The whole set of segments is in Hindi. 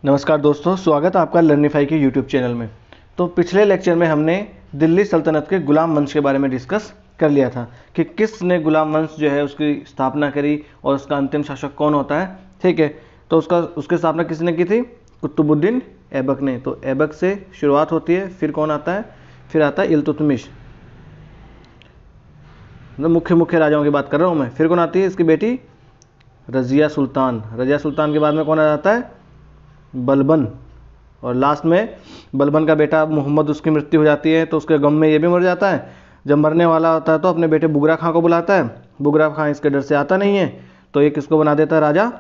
नमस्कार दोस्तों, स्वागत है आपका लर्निफाई के यूट्यूब चैनल में। तो पिछले लेक्चर में हमने दिल्ली सल्तनत के गुलाम वंश के बारे में डिस्कस कर लिया था कि किसने गुलाम वंश जो है उसकी स्थापना करी और उसका अंतिम शासक कौन होता है। ठीक है, तो उसकी स्थापना किसने की थी? कुतुबुद्दीन ऐबक ने। तो ऐबक से शुरुआत होती है, फिर कौन आता है? फिर आता है इल्तुतमिश। मुख्य राजाओं की बात कर रहा हूँ मैं। फिर कौन आती है? इसकी बेटी रजिया सुल्तान। रजिया सुल्तान के बाद में कौन आ जाता है? बलबन। और लास्ट में बलबन का बेटा मोहम्मद, उसकी मृत्यु हो जाती है तो उसके गम में ये भी मर जाता है। जब मरने वाला होता है तो अपने बेटे बुगरा खां को बुलाता है। बुगरा खां इसके डर से आता नहीं है तो ये किसको बना देता है? राजा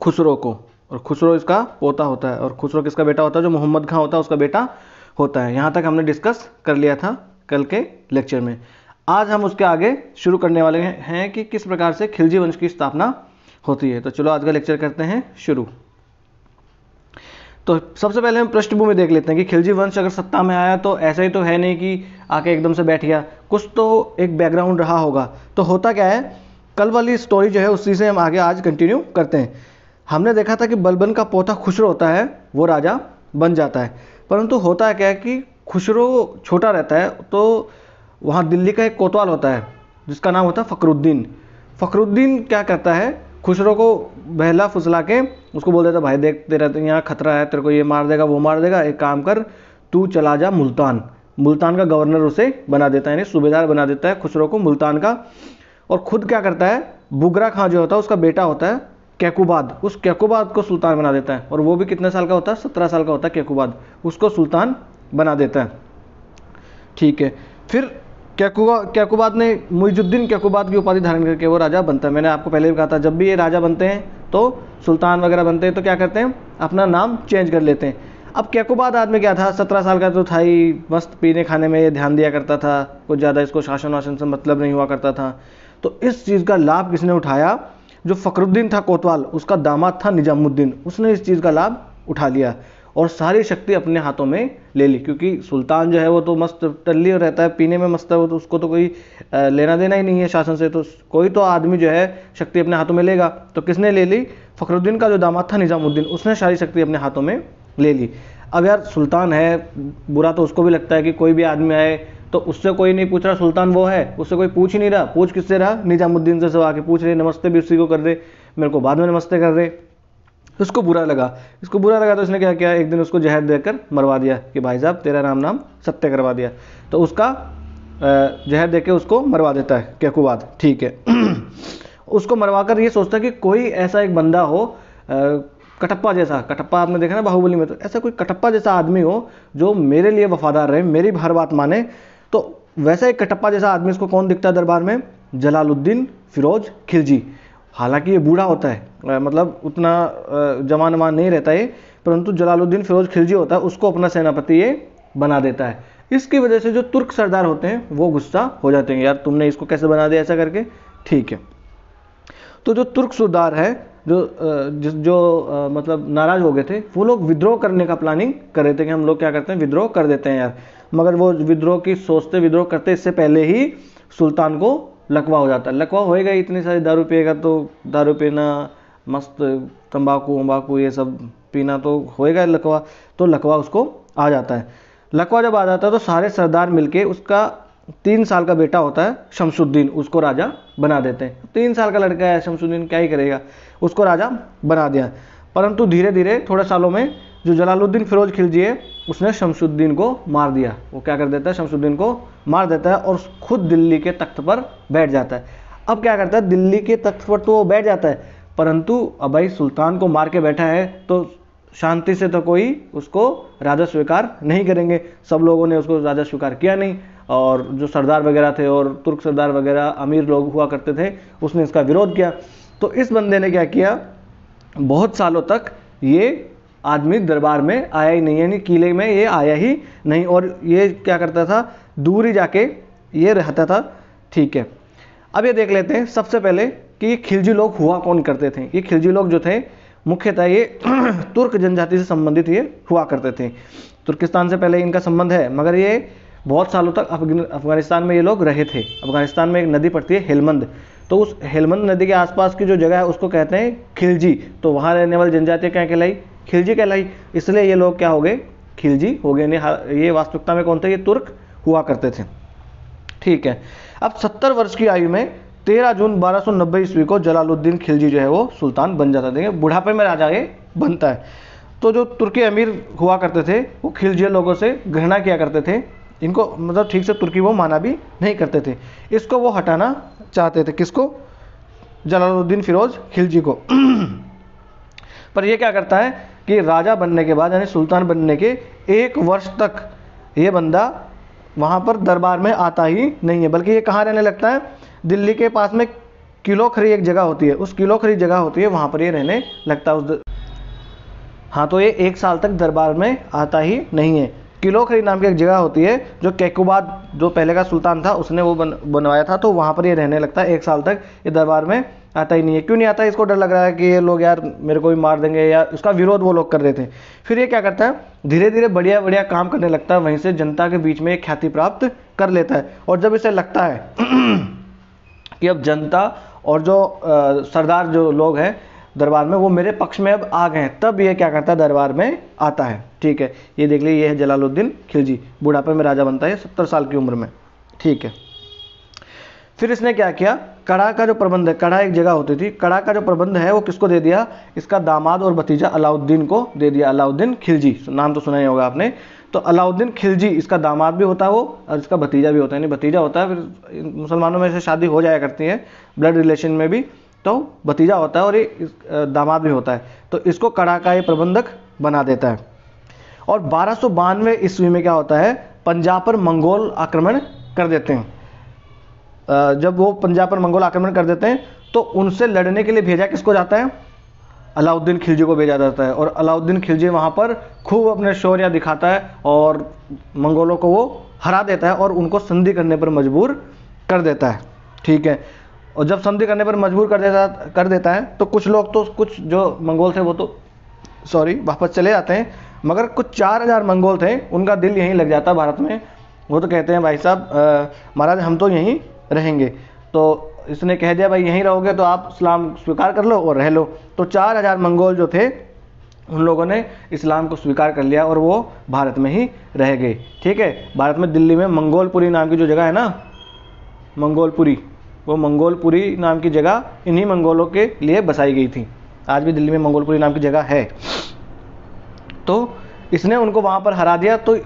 खुसरो को। और खुसरो इसका पोता होता है। और खुसरो किसका बेटा होता है? जो मोहम्मद खां होता है उसका बेटा होता है। यहाँ तक हमने डिस्कस कर लिया था कल के लेक्चर में। आज हम उसके आगे शुरू करने वाले हैं कि किस प्रकार से खिलजी वंश की स्थापना होती है। तो चलो आज का लेक्चर करते हैं शुरू। तो सबसे पहले हम पृष्ठभूमि देख लेते हैं कि खिलजी वंश अगर सत्ता में आया तो ऐसा ही तो है नहीं कि आके एकदम से बैठ गया, कुछ तो एक बैकग्राउंड रहा होगा। तो होता क्या है, कल वाली स्टोरी जो है उसी से हम आगे आज कंटिन्यू करते हैं। हमने देखा था कि बलबन का पोता खुसरो होता है, वो राजा बन जाता है। परंतु होता क्या है कि खुसरो छोटा रहता है तो वहाँ दिल्ली का एक कोतवाल होता है जिसका नाम होता है फ़खरुद्दीन। फ़खरुद्दीन क्या करता है, खुसरो को बहला फुसला के उसको बोल देता है, भाई देख तेरा तो यहाँ खतरा है, तेरे को ये मार देगा वो मार देगा, एक काम कर तू चला जा मुल्तान। मुल्तान का गवर्नर उसे बना देता है, यानी सूबेदार बना देता है खुसरो को मुल्तान का। और खुद क्या करता है, बुगरा खां जो होता है उसका बेटा होता है कैकुबाद, उस कैकुबाद को सुल्तान बना देता है। और वो भी कितने साल का होता है? 17 साल का होता है कैकुबाद, उसको सुल्तान बना देता है। ठीक है, फिर कैकुबाद ने मुइजुद्दीन कैकुबाद की उपाधि धारण करके वो राजा बनता है। मैंने आपको पहले भी कहा था जब भी ये राजा बनते हैं तो सुल्तान वगैरह बनते हैं तो क्या करते हैं, अपना नाम चेंज कर लेते हैं। अब कैकुबाद आदमी क्या था, 17 साल का तो था ही, मस्त पीने खाने में ये ध्यान दिया करता था, कुछ ज़्यादा इसको शासन वासन से मतलब नहीं हुआ करता था। तो इस चीज़ का लाभ किसने उठाया? जो फ़खरुद्दीन था कोतवाल, उसका दामाद था निजामुद्दीन, उसने इस चीज़ का लाभ उठा लिया और सारी शक्ति अपने हाथों में ले ली। क्योंकि सुल्तान जो है वो तो मस्त टल्ली रहता है, पीने में मस्त है वो, तो उसको तो कोई लेना देना ही नहीं है शासन से। तो कोई तो आदमी जो है शक्ति अपने हाथों में लेगा। तो किसने ले ली? फ़खरुद्दीन का जो दामाद था निजामुद्दीन, उसने सारी शक्ति अपने हाथों में ले ली। अब यार सुल्तान है, बुरा तो उसको भी लगता है कि कोई भी आदमी आए तो उससे कोई नहीं पूछ रहा सुल्तान वो है, उससे कोई पूछ ही नहीं रहा। पूछ किससे रहा? निजामुद्दीन से सब आके पूछ रहे, नमस्ते भी उसी को कर रहे, मेरे को बाद में नमस्ते कर रहे। उसको बुरा लगा तो इसने क्या किया, एक दिन उसको जहर देकर मरवा दिया कि भाई साहब तेरा नाम सत्य करवा दिया। तो उसका जहर देके उसको मरवा देता है कैकुबाद। ठीक है उसको मरवाकर ये सोचता है कि कोई ऐसा एक बंदा हो, कटप्पा जैसा। कटप्पा आपने देखा ना बाहुबली में, तो ऐसा कोई कटप्पा जैसा आदमी हो जो मेरे लिए वफादार रहे, मेरी हर बात माने। तो वैसा एक कटप्पा जैसा आदमी इसको कौन दिखता है दरबार में? जलालुद्दीन फिरोज खिलजी। हालांकि ये बूढ़ा होता है, मतलब उतना जवान मान नहीं रहता है, परंतु जलालुद्दीन फिरोज खिलजी होता है, उसको अपना सेनापति ये बना देता है। इसकी वजह से जो तुर्क सरदार होते हैं वो गुस्सा हो जाते हैं, यार तुमने इसको कैसे बना दिया ऐसा करके। ठीक है, तो जो तुर्क सरदार है जो मतलब नाराज हो गए थे, वो लोग विद्रोह करने का प्लानिंग कर रहे थे कि हम लोग क्या करते हैं, विद्रोह कर देते हैं यार। मगर वो विद्रोह की सोचते, विद्रोह करते इससे पहले ही सुल्तान को लकवा हो जाता है। लकवा होएगा, इतनी सारी दारू पिएगा तो दारू पीना, मस्त तंबाकू वंबाकू ये सब पीना तो होएगा लकवा। तो लकवा उसको आ जाता है। लकवा जब आ जाता है तो सारे सरदार मिलके उसका 3 साल का बेटा होता है शमशुद्दीन, उसको राजा बना देते हैं। 3 साल का लड़का है शमशुद्दीन, क्या ही करेगा, उसको राजा बना दिया। परंतु धीरे धीरे थोड़े सालों में जो जलालुद्दीन फिरोज खिलजी है उसने शमशुद्दीन को मार दिया। वो क्या कर देता है, शमशुद्दीन को मार देता है और खुद दिल्ली के तख्त पर बैठ जाता है। अब क्या करता है, दिल्ली के तख्त पर तो वो बैठ जाता है, परंतु अब भाई सुल्तान को मार के बैठा है तो शांति से तो कोई उसको राजा स्वीकार नहीं करेंगे। सब लोगों ने उसको राजा स्वीकार किया नहीं, और जो सरदार वगैरह थे और तुर्क सरदार वगैरह अमीर लोग हुआ करते थे, उसने इसका विरोध किया। तो इस बंदे ने क्या किया, बहुत सालों तक ये आदमी दरबार में आया ही नहीं, यानी किले में ये आया ही नहीं, और ये क्या करता था, दूर ही जाके ये रहता था। ठीक है, अब ये देख लेते हैं सबसे पहले कि ये खिलजी लोग हुआ कौन करते थे। ये खिलजी लोग जो थे मुख्यतः ये तुर्क जनजाति से संबंधित ये हुआ करते थे। तुर्किस्तान से पहले इनका संबंध है, मगर ये बहुत सालों तक अफगानिस्तान में ये लोग रहे थे। अफगानिस्तान में एक नदी पड़ती है हेलमंद, तो उस हेलमंद नदी के आसपास की जो जगह है उसको कहते हैं खिलजी। तो वहाँ रहने वाली जनजाति क्या कहलाई? खिलजी कहलाई। इसलिए ये लोग क्या हो गए? खिलजी हो गए। ये वास्तविकता में कौन थे? ये तुर्क हुआ करते थे। ठीक है। अब 70 वर्ष की आयु में 13 जून 1290 ईस्वी को जलालुद्दीन खिलजी जो है वो सुल्तान बन जाता है। बुढ़ापे में राजा ये बनता है। तो जो तुर्की अमीर हुआ करते थे वो खिलजी लोगों से घृणा किया करते थे, इनको मतलब ठीक से तुर्की वो माना भी नहीं करते थे। इसको वो हटाना चाहते थे। किसको? जलालुद्दीन फिरोज खिलजी को। पर ये क्या करता है कि राजा बनने के बाद यानी सुल्तान बनने के 1 वर्ष तक ये बंदा वहाँ पर दरबार में आता ही नहीं है, बल्कि ये कहाँ रहने लगता है? दिल्ली के पास में किलोखरी एक जगह होती है, उस किलोखरी जगह होती है वहाँ पर ये रहने लगता है हाँ, तो ये 1 साल तक दरबार में आता ही नहीं है। किलोखरी नाम की एक जगह होती है जो कैकुबाद जो पहले का सुल्तान था उसने वो बनवाया था, तो वहाँ पर ये रहने लगता है 1 साल तक। ये दरबार में आता ही नहीं है। क्यों नहीं आता? इसको डर लग रहा है कि ये लोग यार मेरे को भी मार देंगे, या उसका विरोध वो लोग कर रहे थे। फिर ये क्या करता है? धीरे धीरे बढ़िया बढ़िया काम करने लगता है, वहीं से जनता के बीच में एक ख्याति प्राप्त कर लेता है। और जब इसे लगता है कि अब जनता और जो सरदार जो लोग हैं दरबार में वो मेरे पक्ष में अब आ गए हैं, तब ये क्या करता है? दरबार में आता है। ठीक है, ये देख लीजिए, ये है जलालुद्दीन खिलजी। बुढ़ापे में राजा बनता है 70 साल की उम्र में। ठीक है। फिर इसने क्या किया? कड़ा का जो प्रबंध है, कड़ा एक जगह होती थी, कड़ा का जो प्रबंध है वो किसको दे दिया? इसका दामाद और भतीजा अलाउद्दीन को दे दिया। अलाउद्दीन खिलजी, नाम तो सुना ही होगा आपने। तो अलाउद्दीन खिलजी, इसका दामाद भी होता है वो, और इसका भतीजा भी होता है। नहीं, भतीजा होता है, फिर मुसलमानों में से शादी हो जाया करती है ब्लड रिलेशन में भी, तो भतीजा होता है और ये दामाद भी होता है। तो इसको कड़ा का ये प्रबंधक बना देता है। और 1292 ईस्वी में क्या होता है? पंजाब पर मंगोल आक्रमण कर देते हैं। जब वो पंजाब पर मंगोल आक्रमण कर देते हैं तो उनसे लड़ने के लिए भेजा किसको जाता है? अलाउद्दीन खिलजी को भेजा जाता है। और अलाउद्दीन खिलजी वहाँ पर खूब अपने शौर्य दिखाता है और मंगोलों को वो हरा देता है और उनको संधि करने पर मजबूर कर देता है। ठीक है। और जब संधि करने पर मजबूर कर देता है तो कुछ लोग, तो कुछ जो मंगोल थे वो तो वापस चले जाते हैं, मगर कुछ 4000 मंगोल थे, उनका दिल यहीं लग जाता है भारत में। वो तो कहते हैं भाई साहब महाराज हम तो यहीं रहेंगे। तो इसने कह दिया भाई यहीं रहोगे तो आप इस्लाम स्वीकार कर लो और रह लो। तो 4000 मंगोल जो थे उन लोगों ने इस्लाम को स्वीकार कर लिया और वो भारत में ही रह गए। ठीक है। भारत में दिल्ली में मंगोलपुरी नाम की जो जगह है ना, मंगोलपुरी, वो मंगोलपुरी नाम की जगह इन्हीं मंगोलों के लिए बसाई गई थी। आज भी दिल्ली में मंगोलपुरी नाम की जगह है। तो इसने उनको वहाँ पर हरा दिया, तो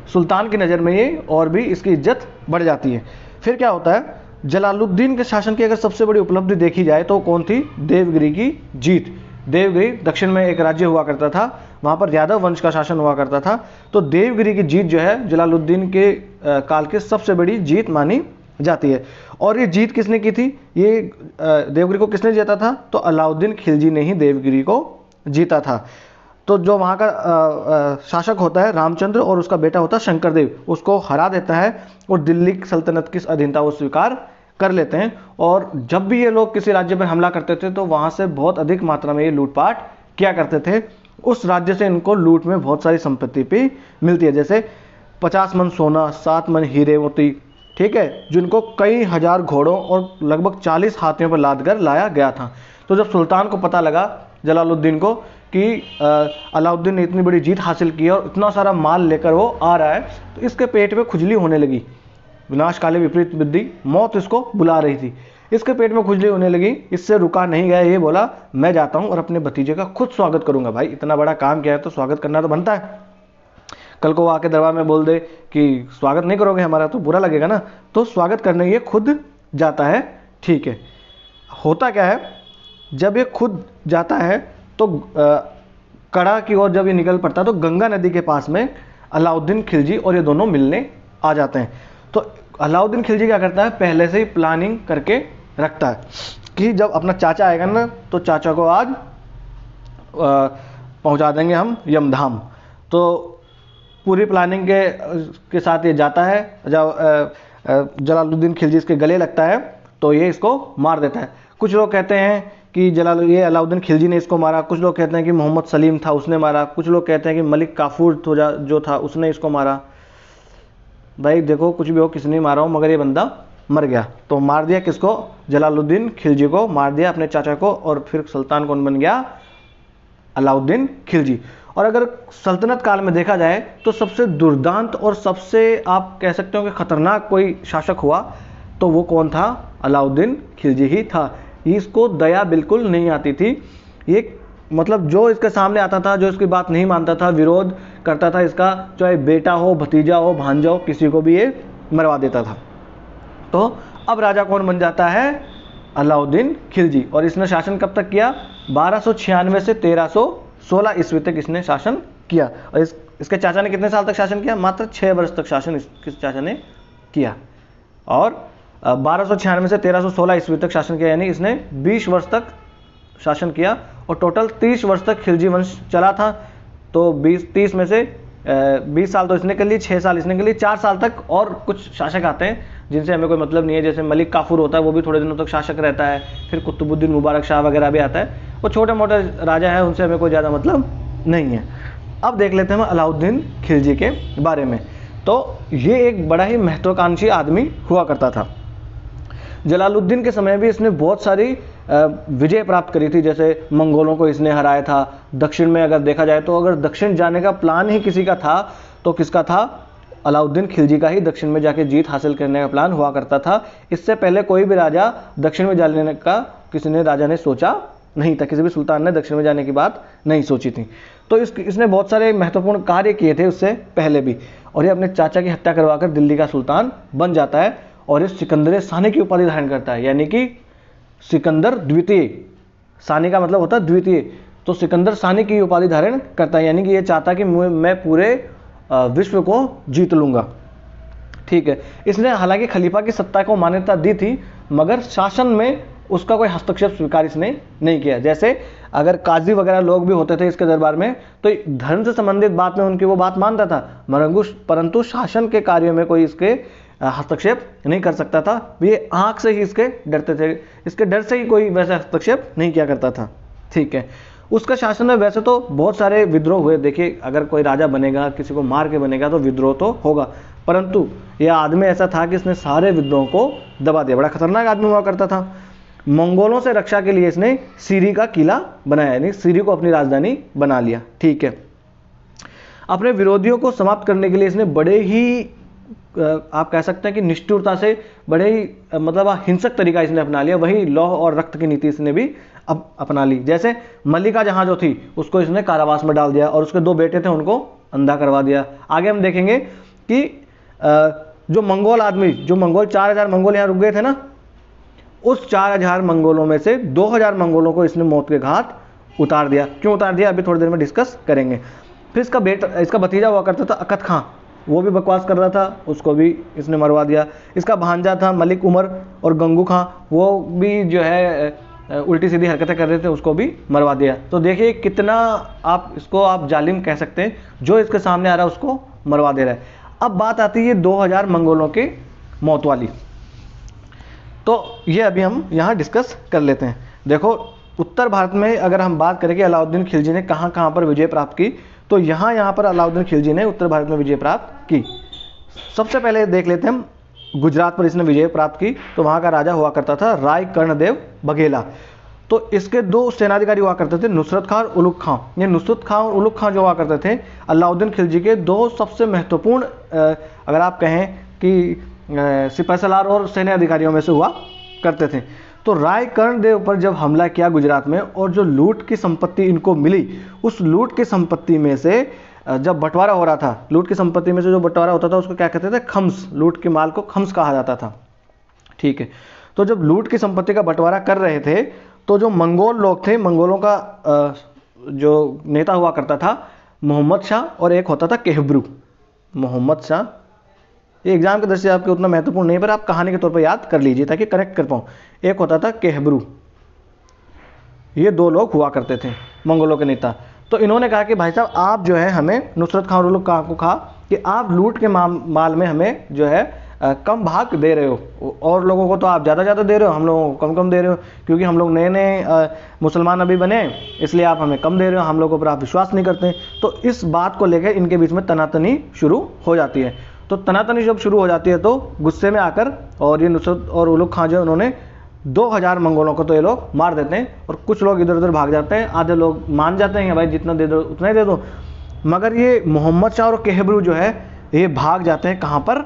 सुल्तान की नज़र में ये और भी इसकी इज्जत बढ़ जाती है। फिर क्या होता है? जलालुद्दीन के शासन की अगर सबसे बड़ी उपलब्धि देखी जाए तो कौन थी? देवगिरी की जीत। देवगिरी दक्षिण में एक राज्य हुआ करता था, वहाँ पर यादव वंश का शासन हुआ करता था। तो देवगिरी की जीत जो है जलालुद्दीन के काल की सबसे बड़ी जीत मानी जाती है। और ये जीत किसने की थी? ये देवगिरी को किसने जीता था? तो अलाउद्दीन खिलजी ने ही देवगिरी को जीता था। तो जो वहाँ का शासक होता है रामचंद्र और उसका बेटा होता है शंकरदेव, उसको हरा देता है और दिल्ली सल्तनत की अधीनता वो स्वीकार कर लेते हैं। और जब भी ये लोग किसी राज्य पर हमला करते थे तो वहाँ से बहुत अधिक मात्रा में ये लूटपाट किया करते थे। उस राज्य से इनको लूट में बहुत सारी संपत्ति भी मिलती है, जैसे 50 मन सोना, 7 मन हीरे मोती। ठीक है, जिनको कई हजार घोड़ों और लगभग 40 हाथियों पर लाद कर लाया गया था। तो जब सुल्तान को पता लगा जलालुद्दीन को कि अलाउद्दीन ने इतनी बड़ी जीत हासिल की और इतना सारा माल लेकर वो आ रहा है, तो इसके पेट में खुजली होने लगी। विनाश काले विपरीत बुद्धि, मौत इसको बुला रही थी। इसके पेट में खुजली होने लगी, इससे रुका नहीं गया। ये बोला मैं जाता हूँ और अपने भतीजे का खुद स्वागत करूंगा। भाई इतना बड़ा काम किया है तो स्वागत करना तो बनता है। कल को वो आके दरबार में बोल दे कि स्वागत नहीं करोगे हमारा, तो बुरा लगेगा ना। तो स्वागत करने ये खुद जाता है। ठीक है। होता क्या है, जब ये खुद जाता है तो कड़ा की ओर जब ये निकल पड़ता है तो गंगा नदी के पास में अलाउद्दीन खिलजी और ये दोनों मिलने आ जाते हैं। तो अलाउद्दीन खिलजी क्या करता है, पहले से ही प्लानिंग करके रखता है कि जब अपना चाचा आएगा ना तो चाचा को आज पहुंचा देंगे हम यमधाम। तो पूरी प्लानिंग के साथ ये जाता है। जब जलालुद्दीन खिलजी इसके गले लगता है तो ये इसको मार देता है। कुछ लोग कहते हैं कि ये अलाउद्दीन खिलजी ने इसको मारा, कुछ लोग कहते हैं कि मोहम्मद सलीम था उसने मारा, कुछ लोग कहते हैं कि मलिक काफूर जो था उसने इसको मारा। भाई देखो कुछ भी हो, किसी ने मारा हो, मगर ये बंदा मर गया। तो मार दिया किसको? जलालुद्दीन खिलजी को मार दिया, अपने चाचा को। और फिर सुल्तान कौन बन गया? अलाउद्दीन खिलजी। और अगर सल्तनत काल में देखा जाए तो सबसे दुर्दांत और सबसे आप कह सकते हो कि खतरनाक कोई शासक हुआ तो वो कौन था? अलाउद्दीन खिलजी ही था। इसको दया बिल्कुल नहीं आती थी। ये मतलब जो इसके सामने आता था, जो इसकी बात नहीं मानता था, विरोध करता था इसका, चाहे बेटा हो, भतीजा हो, भांजा हो, किसी को भी ये मरवा देता था। तो अब राजा कौन बन जाता है? अलाउद्दीन खिलजी। और इसने शासन कब तक किया? 1296 से 1316 ईस्वी तक इसने शासन किया। और इसके चाचा ने कितने साल तक शासन किया? मात्र 6 वर्ष तक शासन इसके चाचा ने किया। और 1296 से 1316 ईस्वी तक शासन किया, यानी इसने 20 वर्ष तक शासन किया। और टोटल 30 वर्ष तक खिलजी वंश चला था। तो 30 में से 20 साल तो इसने कर लिए, 6 साल इसने कर लिए, 4 साल तक और कुछ शासक आते हैं जिनसे हमें कोई मतलब नहीं है। जैसे मलिक काफूर होता है, वो भी थोड़े दिनों तक शासक रहता है। फिर कुतुबुद्दीन मुबारक शाह वगैरह भी आता है। वो छोटे मोटे राजा है, उनसे हमें कोई ज़्यादा मतलब नहीं है। अब देख लेते हैं हम अलाउद्दीन खिलजी के बारे में। तो ये एक बड़ा ही महत्वाकांक्षी आदमी हुआ करता था। जलालुद्दीन के समय भी इसने बहुत सारी विजय प्राप्त करी थी। जैसे मंगोलों को इसने हराया था। दक्षिण में अगर देखा जाए तो अगर दक्षिण जाने का प्लान ही किसी का था तो किसका था? अलाउद्दीन खिलजी का ही दक्षिण में जाके जीत हासिल करने का प्लान हुआ करता था। इससे पहले कोई भी राजा दक्षिण में जाने का किसी ने राजा ने सोचा नहीं था। किसी भी सुल्तान ने दक्षिण में जाने की बात नहीं सोची थी। तो इसने बहुत सारे महत्वपूर्ण कार्य किए थे उससे पहले भी। और ये अपने चाचा की हत्या करवाकर दिल्ली का सुल्तान बन जाता है। और ये सिकंदर सानी की उपाधि धारण करता है, यानी कि सिकंदर द्वितीय। सानी का मतलब होता है द्वितीय। तो सिकंदर सानी की उपाधि धारण करता है, यानी कि ये चाहता कि मैं पूरे विश्व को जीत लूंगा। ठीक है। इसने हालांकि खलीफा की सत्ता को मान्यता दी थी, मगर शासन में उसका कोई हस्तक्षेप स्वीकार इसने नहीं किया। जैसे अगर काजी वगैरह लोग भी होते थे इसके दरबार में, तो धर्म से संबंधित बात में उनकी वो बात मानता था, परंतु शासन के कार्यों में कोई इसके हस्तक्षेप नहीं कर सकता था। ये आंख से ही इसके डरते थे। इसके डर से ही कोई वैसे हस्तक्षेप नहीं किया करता था। ठीक है। उसका शासन में वैसे तो बहुत सारे विद्रोह हुए। देखिए, अगर कोई राजा बनेगा, किसी को मार के बनेगा तो विद्रोह तो होगा, परंतु यह आदमी ऐसा था कि इसने सारे विद्रोह को दबा दिया। बड़ा खतरनाक आदमी हुआ करता था। मंगोलों से रक्षा के लिए इसने सीरी का किला बनाया, यानी सीरी को अपनी राजधानी बना लिया। ठीक है। अपने विरोधियों को समाप्त करने के लिए इसने बड़े ही आप कह सकते हैं कि निष्ठुरता से, बड़े ही मतलब हिंसक तरीका इसने अपना लिया। वही लौह और रक्त की नीति इसने भी अब अपना ली। जैसे मल्लिका जहां जो थी उसको इसने कारावास में डाल दिया और उसके 2 बेटे थे उनको अंधा करवा दिया। आगे हम देखेंगे कि जो मंगोल आदमी, जो मंगोल 4000 मंगोल यहाँ रुक गए थे ना, उस 4000 मंगोलों में से 2000 मंगोलों को इसने मौत के घाट उतार दिया। क्यों उतार दिया अभी थोड़ी देर में डिस्कस करेंगे। फिर इसका भतीजा हुआ करता था अकत खां, वो भी बकवास कर रहा था, उसको भी इसने मरवा दिया। इसका भांजा था मलिक उमर और गंगू खां, वो भी जो है उल्टी सीधी हरकतें कर रहे थे, उसको भी मरवा दिया। तो देखिए कितना आप जालिम कह सकते हैं, जो इसके सामने आ रहा है उसको मरवा दे रहा है। अब बात आती है 2000 मंगोलों के मौत वाली। तो ये अभी हम यहाँ डिस्कस कर लेते हैं। देखो, उत्तर भारत में अगर हम बात करें कि अलाउद्दीन खिलजी ने कहाँ कहाँ पर विजय प्राप्त की, तो यहाँ पर अलाउद्दीन खिलजी ने उत्तर भारत में विजय प्राप्त की। सबसे पहले देख लेते हैं हम, गुजरात पर इसने विजय प्राप्त की। तो वहाँ का राजा हुआ करता था राय कर्णदेव बघेला। तो इसके 2 सेनाधिकारी हुआ करते थे, नुसरत खां और उलुग खां। ये नुसरत खां और उलुग खां जो हुआ करते थे अलाउद्दीन खिलजी के 2 सबसे महत्वपूर्ण अगर आप कहें कि सिपाही सलार और सैन्य अधिकारियों में से हुआ करते थे। तो राय कर्णदेव पर जब हमला किया गुजरात में, और जो लूट की संपत्ति इनको मिली, उस लूट की संपत्ति में से जब बंटवारा हो रहा था, लूट की संपत्ति में से जो बंटवारा होता था उसको क्या कहते थे? खम्स। लूट के माल को खम्स कहा जाता था। ठीक है। तो जब लूट की संपत्ति का बंटवारा कर रहे थे, तो जो मंगोल लोग थे, मंगोलों का जो नेता हुआ करता था मोहम्मद शाह, और एक होता था केहब्रू। मोहम्मद शाह, ये एग्जाम के दृष्टि से आपके उतना महत्वपूर्ण नहीं, पर आप कहानी के तौर पर याद कर लीजिए ताकि कनेक्ट कर पाऊँ। एक होता था केहब्रू। ये 2 लोग हुआ करते थे मंगोलों के नेता। तो इन्होंने कहा कि भाई साहब, आप जो है हमें, नुसरत खां और उलुग खां को कहा कि आप लूट के माल में हमें जो है कम भाग दे रहे हो, और लोगों को तो आप ज़्यादा दे रहे हो, हम लोगों को कम कम दे रहे हो, क्योंकि हम लोग नए नए मुसलमान अभी बने, इसलिए आप हमें कम दे रहे हो, हम लोगों पर आप विश्वास नहीं करते। तो इस बात को लेकर इनके बीच में तनातनी शुरू हो जाती है। तो तनातनी जब शुरू हो जाती है तो गुस्से में आकर और ये नुसरत और उलुग खां जो है उन्होंने 2000 मंगोलों को तो ये लोग मार देते हैं और कुछ लोग इधर उधर भाग जाते हैं। आधे लोग मान जाते हैं भाई जितना दे दो उतना ही दे दो, मगर ये मोहम्मद शाह और केहबरू जो है ये भाग जाते हैं कहाँ पर,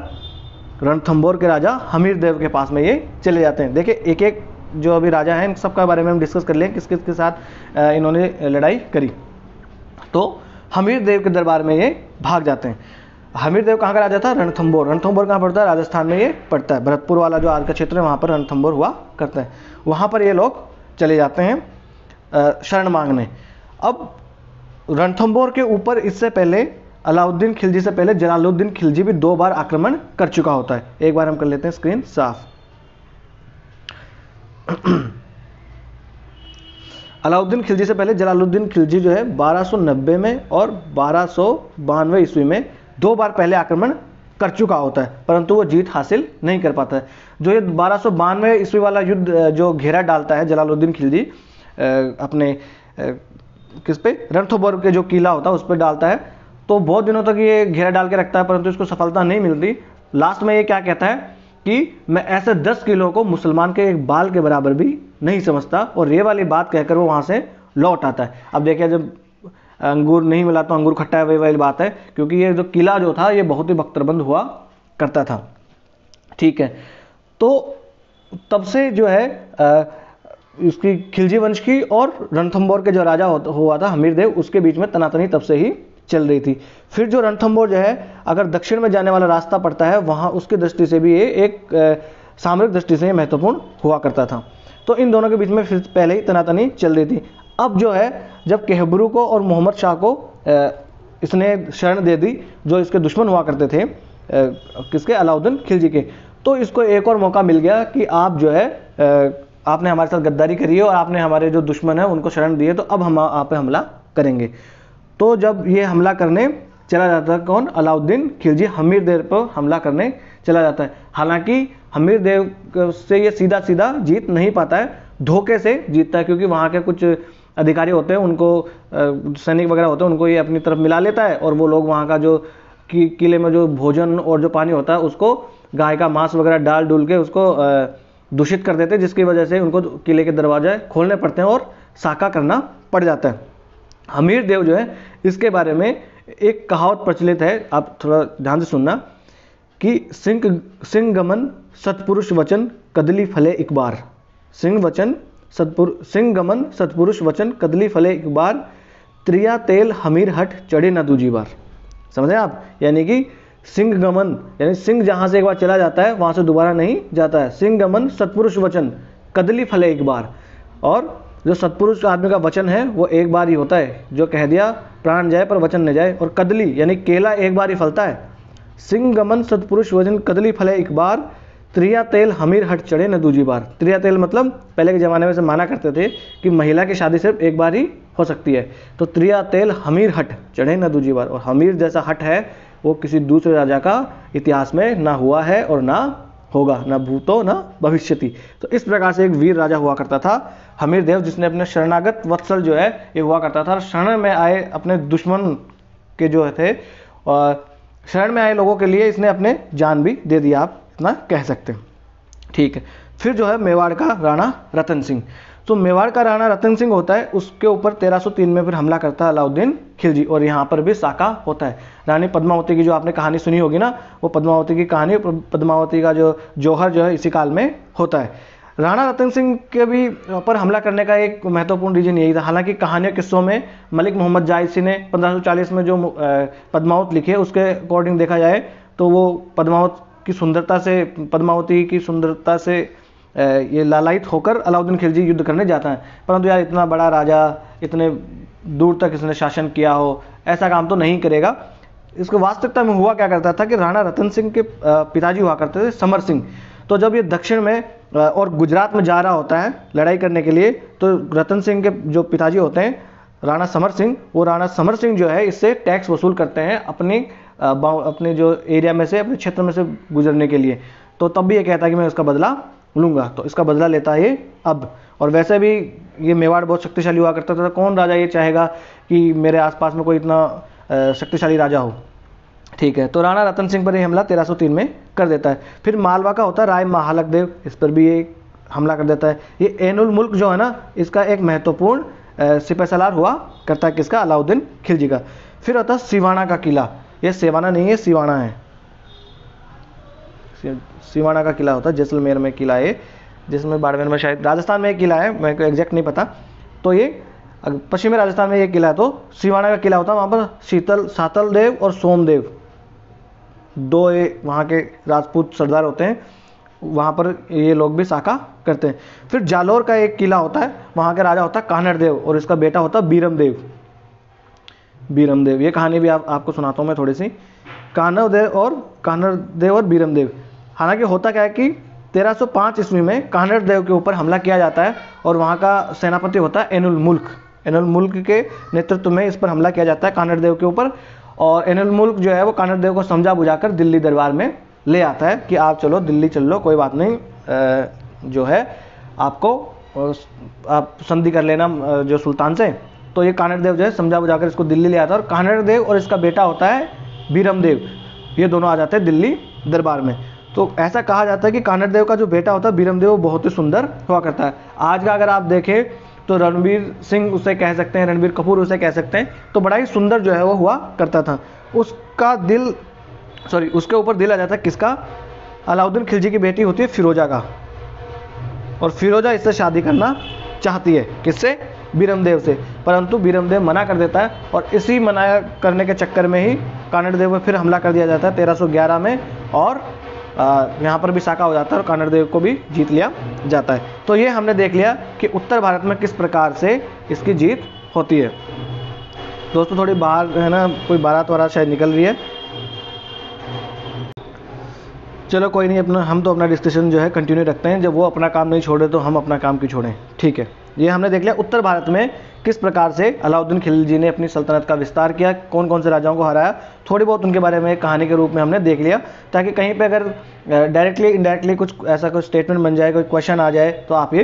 रणथंभौर के राजा हमीर देव के पास में ये चले जाते हैं। देखिए एक एक जो अभी राजा हैं इन सबका बारे में हम डिस्कस कर लें किस किस के साथ इन्होंने लड़ाई करी। तो हमीर देव के दरबार में ये भाग जाते हैं। हमीर देव कहाँ का राजा था, रणथंभौर। रणथंभौर कहाँ पड़ता है, राजस्थान में ये पड़ता है। भरतपुर वाला जो आज का क्षेत्र है वहाँ पर रणथंभौर हुआ करता है। वहाँ पर ये लोग चले जाते हैं शरण मांगने। अब रणथंभौर के ऊपर इससे पहले अलाउद्दीन खिलजी से पहले जलालुद्दीन खिलजी भी 2 बार आक्रमण कर चुका होता है। एक बार हम कर लेते हैं स्क्रीन साफ। अलाउद्दीन खिलजी से पहले जलालुद्दीन खिलजी जो है 1290 में और 1292 ईस्वी में 2 बार पहले आक्रमण कर चुका होता है, परंतु वो जीत हासिल नहीं कर पाता है। जो ये 1292 ईस्वी वाला युद्ध जो घेरा डालता है जलालुद्दीन खिलजी अपने किस पे, रणथंभौर के जो किला होता है उस पर डालता है, तो बहुत दिनों तक ये घेरा डाल के रखता है परंतु इसको सफलता नहीं मिलती। लास्ट में ये क्या कहता है कि मैं ऐसे 10 किलो को मुसलमान के एक बाल के बराबर भी नहीं समझता, और ये वाली बात कहकर वो वहाँ से लौट आता है। अब देखिए जब अंगूर नहीं मिला तो अंगूर खट्टा है, वही वाली बात है, क्योंकि ये जो किला जो था ये बहुत ही बख्तरबंद हुआ करता था। ठीक है, तो तब से जो है इसकी खिलजी वंश की और रणथंभौर के जो राजा हुआ था हमीर देव उसके बीच में तनातनी तब से ही चल रही थी। फिर जो रणथंभौर जो है अगर दक्षिण में जाने वाला रास्ता पड़ता है वहाँ उसकी दृष्टि से भी ये एक सामरिक दृष्टि से महत्वपूर्ण हुआ करता था। तो इन दोनों के बीच में फिर पहले ही तनातनी चल रही थी। अब जो है जब केहबरू को और मोहम्मद शाह को इसने शरण दे दी जो इसके दुश्मन हुआ करते थे किसके, अलाउद्दीन खिलजी के, तो इसको एक और मौका मिल गया कि आप जो है आपने हमारे साथ गद्दारी करी है और आपने हमारे जो दुश्मन है उनको शरण दी है, तो अब हम आप पे हमला करेंगे। तो जब ये हमला करने चला जाता है कौन, अलाउद्दीन खिलजी हमीर देव पर हमला करने चला जाता है। हालांकि हमीर देव से ये सीधा सीधा जीत नहीं पाता है, धोखे से जीतता है, क्योंकि वहाँ के कुछ अधिकारी होते हैं उनको सैनिक वगैरह होते हैं उनको ये अपनी तरफ मिला लेता है, और वो लोग वहाँ का जो किले में जो भोजन और जो पानी होता है उसको गाय का मांस वगैरह डाल डूल के उसको दूषित कर देते हैं, जिसकी वजह से उनको किले के दरवाजे खोलने पड़ते हैं और साका करना पड़ जाता है। हमीर देव जो है इसके बारे में एक कहावत प्रचलित है, आप थोड़ा ध्यान से सुनना, कि सिंह गमन सत्पुरुष वचन कदली फले एक बार। सिंह गमन सत्पुरुष वचन कदली फले एक बार, त्रिया तेल हमीर हट चढ़े न दूजी बार। समझे आप, यानी कि सिंह गमन यानी सिंह जहाँ से एक बार चला जाता है वहाँ से दोबारा नहीं जाता है। सिंह गमन सत्पुरुष वचन कदली फले एक बार, और जो सत्पुरुष आदमी का वचन है वो एक बार ही होता है, जो कह दिया प्राण जाए पर वचन न जाए। और कदली यानी केला एक बार ही फलता है। सिंह गमन सत्पुरुष वचन कदली फले एक बार, त्रिया तेल हमीर हट चढ़े न दूजी बार। त्रिया तेल मतलब पहले के ज़माने में से माना करते थे कि महिला की शादी सिर्फ एक बार ही हो सकती है, तो त्रिया तेल हमीर हट चढ़े न दूजी बार। और हमीर जैसा हट है वो किसी दूसरे राजा का इतिहास में ना हुआ है और ना होगा, ना भूतो ना भविष्यति। तो इस प्रकार से एक वीर राजा हुआ करता था हमीर देव, जिसने अपने शरणागत वत्सल जो है ये हुआ करता था, शरण में आए अपने दुश्मन के जो थे और शरण में आए लोगों के लिए इसने अपने जान भी दे दिया, आप इतना कह सकते हैं। ठीक है, फिर जो है मेवाड़ का राणा रतन सिंह। तो मेवाड़ का राणा रतन सिंह होता है, उसके ऊपर 1303 में फिर हमला करता है अलाउद्दीन खिलजी, और यहाँ पर भी साका होता है। रानी पद्मावती की जो आपने कहानी सुनी होगी ना, वो पद्मावती की कहानी, पद्मावती का जो जौहर जो है इसी काल में होता है। राणा रतन सिंह के भी पर हमला करने का एक महत्वपूर्ण रीजन यही था। हालांकि कहानियों किस्सों में मलिक मोहम्मद जायसी ने 1540 में जो पद्मावत लिखी है उसके अकॉर्डिंग देखा जाए तो वो पद्मावती की सुंदरता से ये लालायित होकर अलाउद्दीन खिलजी युद्ध करने जाता है, परंतु यार इतना बड़ा राजा, इतने दूर तक इसने शासन किया हो, ऐसा काम तो नहीं करेगा। इसको वास्तविकता में हुआ क्या करता था कि राणा रतन सिंह के पिताजी हुआ करते थे समर सिंह। तो जब ये दक्षिण में और गुजरात में जा रहा होता है लड़ाई करने के लिए, तो रतन सिंह के जो पिताजी होते हैं राणा समर सिंह, वो राणा समर सिंह जो है इससे टैक्स वसूल करते हैं अपने जो एरिया में से, अपने क्षेत्र में से गुजरने के लिए। तो तब भी ये कहता है कि मैं इसका बदला लूँगा, तो इसका बदला लेता है ये अब। और वैसे भी ये मेवाड़ बहुत शक्तिशाली हुआ करता था, कौन राजा ये चाहेगा कि मेरे आसपास में कोई इतना शक्तिशाली राजा हो। ठीक है, तो राणा रतन सिंह पर ये हमला 1303 में कर देता है। फिर मालवा का होता है राय महालक देव, इस पर भी ये हमला कर देता है। ये ऐनुल मुल्क जो है ना, इसका एक महत्वपूर्ण सिपहसालार हुआ करता है किसका, अलाउद्दीन खिलजी का। फिर होता है सिवाना का किला, ये सिवाना नहीं है, सिवाना है, सिवाना का किला होता है, जैसलमेर में किला है, जिसमें बाड़मेर में शायद राजस्थान में एक किला है, मेरे को एग्जैक्ट नहीं पता। तो ये पश्चिमी राजस्थान में ये किला है, तो सिवाना का किला होता है। वहाँ पर सातल देव और सोमदेव दो वहाँ के राजपूत सरदार होते हैं, वहाँ पर ये लोग भी साका करते हैं। फिर जालोर का एक किला होता है, वहाँ का राजा होता है कान्हड़ देव और इसका बेटा होता है बीरम देव। बीरम देव, ये कहानी भी आपको सुनाता हूँ मैं थोड़ी सी। कान्हड़ देव और बीरम देव, हालांकि होता क्या है कि 1305 ईस्वी में कान्हड़ देव के ऊपर हमला किया जाता है और वहाँ का सेनापति होता है ऐनुल मुल्क के नेतृत्व में इस पर हमला किया जाता है कान्हड़ देव के ऊपर। और ऐनुल मुल्क जो है वो कान्हड़ देव को समझा बुझाकर दिल्ली दरबार में ले आता है कि आप चलो दिल्ली चल लो, कोई बात नहीं, जो है आपको आप संधि कर लेना जो सुल्तान से। तो ये कान्हड़ देव जो है समझा बुझाकर इसको दिल्ली ले आता है और कान्हड़ देव और इसका बेटा होता है बीरम देव, ये दोनों आ जाते हैं दिल्ली दरबार में। तो ऐसा कहा जाता है कि कान्हड़ देव का जो बेटा होता है बीरम देव वो बहुत ही सुंदर हुआ करता है। आज का अगर आप देखें तो रणवीर सिंह उसे कह सकते हैं, रणबीर कपूर उसे कह सकते हैं, तो बड़ा ही सुंदर जो है वो हुआ करता था। उसके ऊपर दिल आ जाता है किसका, अलाउद्दीन खिलजी की बेटी होती है फिरोजा का, और फिरोजा इससे शादी करना चाहती है, किससे, बीरम देव से, परंतु बीरम देव मना कर देता है। और इसी मना करने के चक्कर में ही कान्हड़ देव पर फिर हमला कर दिया जाता है 1311 में, और यहाँ पर भी साका हो जाता है और कान्हड़ देव को भी जीत लिया जाता है। तो ये हमने देख लिया कि उत्तर भारत में किस प्रकार से इसकी जीत होती है। दोस्तों थोड़ी बाहर है ना, कोई बारात वारात शायद निकल रही है, चलो कोई नहीं, हम तो अपना डिस्कशन जो है कंटिन्यू रखते हैं। जब वो अपना काम नहीं छोड़े तो हम अपना काम क्यों छोड़ें, ठीक है। ये हमने देख लिया उत्तर भारत में किस प्रकार से अलाउद्दीन खिलजी ने अपनी सल्तनत का विस्तार किया, कौन कौन से राजाओं को हराया, थोड़ी बहुत उनके बारे में कहानी के रूप में हमने देख लिया, ताकि कहीं पे अगर डायरेक्टली इनडायरेक्टली कुछ ऐसा कोई स्टेटमेंट बन जाए, कोई क्वेश्चन आ जाए तो आप ये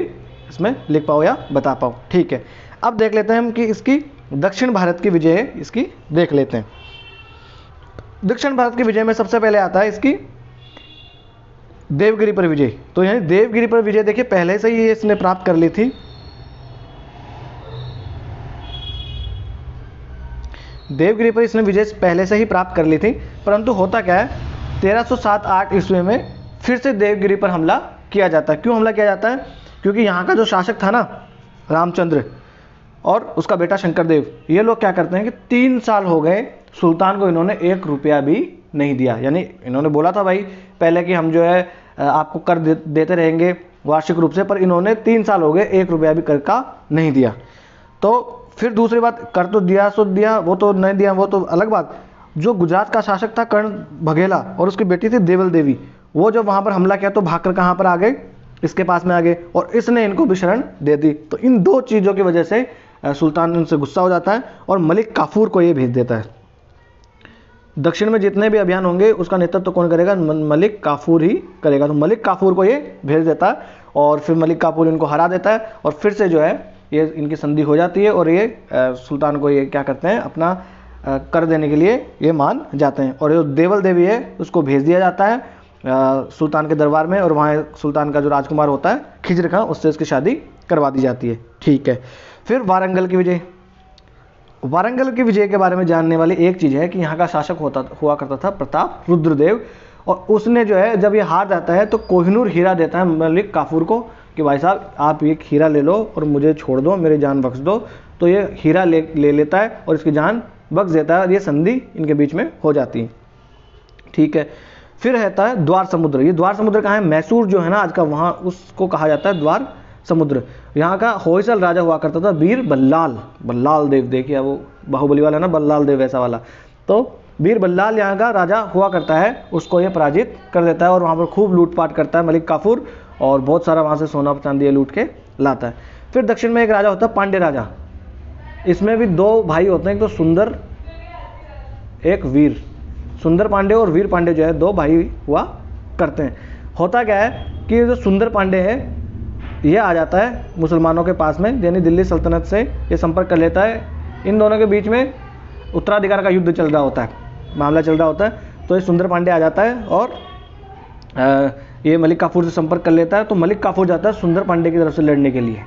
इसमें लिख पाओ या बता पाओ, ठीक है। अब देख लेते हैं हम कि इसकी दक्षिण भारत की विजय है, इसकी देख लेते हैं। दक्षिण भारत की विजय में सबसे पहले आता है इसकी देवगिरी पर विजय। तो यानी देवगिरी पर विजय देखिए पहले से ही इसने प्राप्त कर ली थी। देवगिरी पर इसने विजय पहले से ही प्राप्त कर ली थी, परंतु होता क्या है 1307-8 ईस्वी में फिर से देवगिरी पर हमला किया जाता है। क्यों हमला किया जाता है, क्योंकि यहाँ का जो शासक था ना रामचंद्र और उसका बेटा शंकरदेव, ये लोग क्या करते हैं कि 3 साल हो गए सुल्तान को इन्होंने 1 रुपया भी नहीं दिया। यानी इन्होंने बोला था भाई पहले कि हम जो है आपको कर देते रहेंगे वार्षिक रूप से, पर इन्होंने 3 साल हो गए 1 रुपया भी कर का नहीं दिया। तो फिर दूसरी बात, कर तो दिया सो दिया, वो तो नहीं दिया वो तो अलग बात। जो गुजरात का शासक था कर्ण बघेला और उसकी बेटी थी देवल देवी, वो जब वहाँ पर हमला किया तो भागकर कहाँ पर आ गए, इसके पास में आ गए और इसने इनको भी शरण दे दी। तो इन 2 चीज़ों की वजह से सुल्तान उनसे गुस्सा हो जाता है और मलिक काफूर को ये भेज देता है। दक्षिण में जितने भी अभियान होंगे उसका नेतृत्व तो कौन करेगा, मलिक काफूर ही करेगा। तो मलिक काफूर को ये भेज देता है और फिर मलिक काफूर इनको हरा देता है और फिर से जो है ये इनकी संधि हो जाती है और ये सुल्तान को ये क्या करते हैं, अपना कर देने के लिए ये मान जाते हैं। और जो देवल देवी है उसको भेज दिया जाता है सुल्तान के दरबार में, और वहाँ सुल्तान का जो राजकुमार होता है खिज्र खां, उससे इसकी शादी करवा दी जाती है, ठीक है। फिर वारंगल की विजय। वारंगल की विजय के बारे में जानने वाली एक चीज़ है कि यहाँ का शासक हुआ करता था प्रताप रुद्रदेव, और उसने जो है जब ये हार जाता है तो कोहिनूर हीरा देता है मलिक काफूर को कि भाई साहब आप एक हीरा ले लो और मुझे छोड़ दो, मेरी जान बख्श दो। तो ये हीरा ले लेता है और इसकी जान बख्श देता है और ये संधि इनके बीच में हो जाती है, ठीक है। फिर रहता है द्वार समुद्र। ये द्वार समुद्र कहाँ है, मैसूर जो है ना आज का, वहाँ उसको कहा जाता है द्वार समुद्र। यहाँ का होयसल राजा हुआ करता था वीर बल्लाल देव, देखिए वो बाहुबली वाला ना बल्लाल देव वैसा वाला। तो वीर बल्लाल यहाँ का राजा हुआ करता है, उसको ये पराजित कर देता है और वहाँ पर खूब लूटपाट करता है मलिक काफूर और बहुत सारा वहाँ से सोना चांदी लूट के लाता है। फिर दक्षिण में एक राजा होता है पांडे राजा। इसमें भी 2 भाई होते हैं, एक तो सुंदर एक वीर। सुंदर पांडे और वीर पांडे जो है 2 भाई हुआ करते हैं। होता क्या है कि जो सुंदर पांडे है ये आ जाता है मुसलमानों के पास में, यानी दिल्ली सल्तनत से ये संपर्क कर लेता है। इन दोनों के बीच में उत्तराधिकार का युद्ध चल रहा होता है, मामला चल रहा होता है। तो ये सुंदर पांडे आ जाता है और ये मलिक काफूर से संपर्क कर लेता है। तो मलिक काफूर जाता है सुंदर पांडे की तरफ से लड़ने के लिए,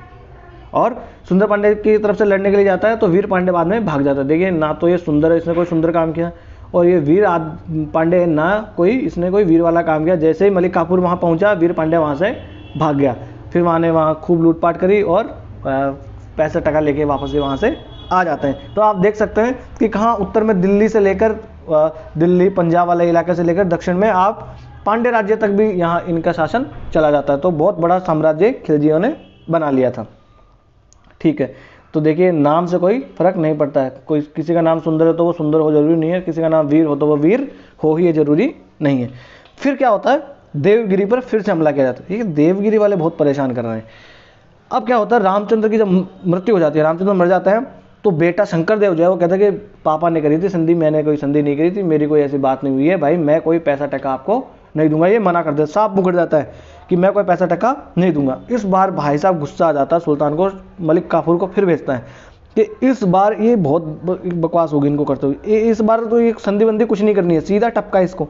और सुंदर पांडे की तरफ से लड़ने के लिए जाता है तो वीर पांडे बाद में भाग जाता है। देखिए ना तो ये सुंदर, इसने कोई सुंदर काम किया, और ये वीर पांडे ना कोई इसने कोई वीर वाला काम किया। जैसे ही मलिक काफूर वहाँ पहुँचा, वीर पांडे वहाँ से भाग गया। फिर वहाँ खूब लूटपाट करी और पैसा टका लेके वापस वहाँ से आ जाते हैं। तो आप देख सकते हैं कि कहाँ उत्तर में दिल्ली से लेकर दिल्ली पंजाब वाले इलाके से लेकर दक्षिण में आप पांड्य राज्य तक भी यहाँ इनका शासन चला जाता है। तो बहुत बड़ा साम्राज्य खिलजियों ने बना लिया था। ठीक है, तो देखिए नाम से कोई फर्क नहीं पड़ता है। कोई किसी का नाम सुंदर है तो वो सुंदर हो जरूरी नहीं है, किसी का नाम वीर हो तो वो वीर हो ही जरूरी नहीं है। फिर क्या होता है, देवगिरी पर फिर से हमला किया जाता है। ये देवगिरी वाले बहुत परेशान कर रहे हैं। अब क्या होता है, रामचंद्र की जब मृत्यु हो जाती है, रामचंद्र मर जाता है, तो बेटा शंकरदेव जो है वो कहता है कि पापा ने करी थी संधि, मैंने कोई संधि नहीं करी थी, मेरी कोई ऐसी बात नहीं हुई है भाई, मैं कोई पैसा टका आपको नहीं दूंगा। ये मना कर देता, साफ मुकर जाता है कि मैं कोई पैसा टका नहीं दूंगा। इस बार भाई साहब गुस्सा आ जाता है सुल्तान को, मलिक काफूर को फिर भेजता है कि इस बार ये बहुत बकवास होगी इनको करते हुए, इस बार तो ये संधि बंदी कुछ नहीं करनी है, सीधा टपका इसको।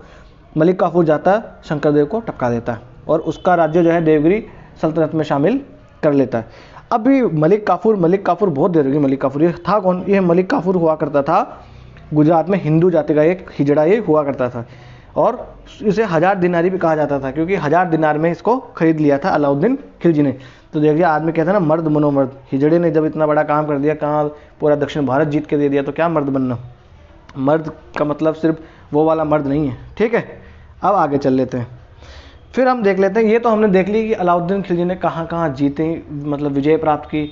मलिक काफूर जाता है, शंकरदेव को टपका देता है और उसका राज्य जो है देवगिरी सल्तनत में शामिल कर लेता है। अभी मलिक काफूर बहुत देर होगी। मलिक काफूर ये था कौन? ये मलिक काफूर हुआ करता था गुजरात में हिंदू जाति का एक हिजड़ा ये हुआ करता था, और इसे 1000 दिनारी भी कहा जाता था, क्योंकि 1000 दिनार में इसको खरीद लिया था अलाउद्दीन खिलजी ने। तो देखिए आदमी कहता है ना, मर्द मनोमर्द। हिजड़े ने जब इतना बड़ा काम कर दिया, कहाँ पूरा दक्षिण भारत जीत के दे दिया, तो क्या मर्द बनना। मर्द का मतलब सिर्फ वो वाला मर्द नहीं है। ठीक है, अब आगे चल लेते हैं। फिर हम देख लेते हैं, ये तो हमने देख ली कि अलाउद्दीन खिलजी ने कहाँ कहाँ जीते, मतलब विजय प्राप्त की,